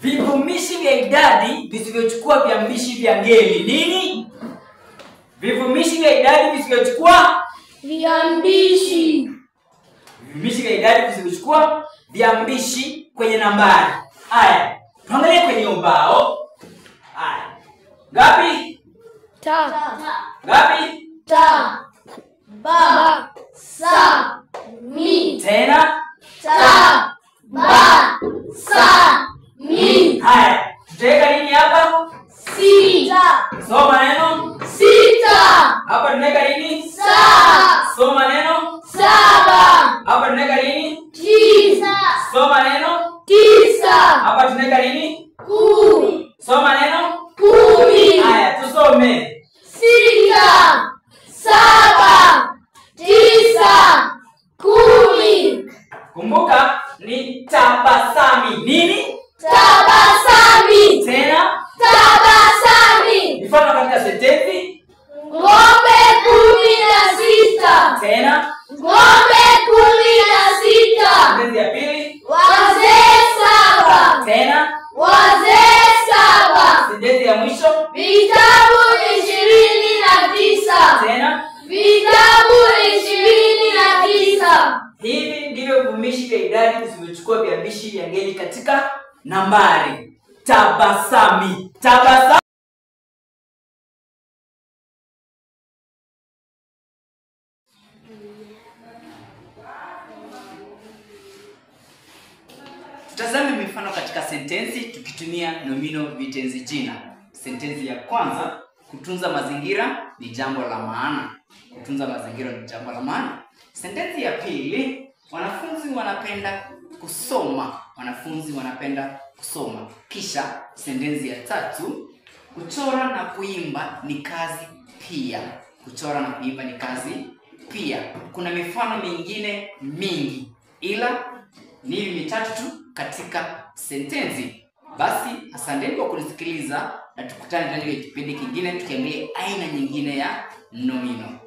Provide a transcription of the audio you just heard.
Vivumishi vya idadi visivyochukua viambishi vya ngeli. Nini? Vivumishi vya idadi visivyochukua viambishi. Vivumishi vya idadi visivyochukua viambishi kwenye nambari. Haya, tuangalie kwenye ubao. Haya. Ngapi? Ta. Ngapi? Ta. Ba. Sa. Mi. Tena? Ta. Ba. Sa. Mi. Haya, tutaweka nini hapa? Sita. Soma neno. Sita. Hapa tunaweka nini? Sa. Soma neno. Saba. Hapa tunaweka nini? Tisa. Soma neno. Tisa. Hapa tunaweka nini? Kumi. Soma neno. Kumi. Haya, tusome. Sita. Saba. Tisa. Kumi. Kumbuka ni tabasami. Nini? Tabasami. Tena? Tabasami. Mifano katika sentensi. Ng'ombe 16. Tena? Ng'ombe 16. Sentensi ya pili. Wazee 7. Tena? Wazee 7. Sentensi ya mwisho. Vitabu 29. Tena? Vitabu 29. Hivi ndivyo vivumishi vya idadi visivyochukua viambishi vya ngeli katika nambari. Tabasami. Tabasami. Tutazame mifano katika sentensi tukitumia nomino vitenzi jina. Sentensi ya kwanza, kutunza mazingira ni jambo la maana. Kutunza mazingira ni jambo la maana. Sentensi ya pili, wanafunzi wanapenda kusoma. Wanafunzi wanapenda kusoma. Kisha sentensi ya tatu, kuchora na kuimba ni kazi pia. Kuchora na kuimba ni kazi pia. Kuna mifano mingine mingi, ila ni mitatu tu katika sentensi. Basi asanteni kwa kunisikiliza na tukutane tena kwenye kipindi kingine tukiangalia aina nyingine ya nomino.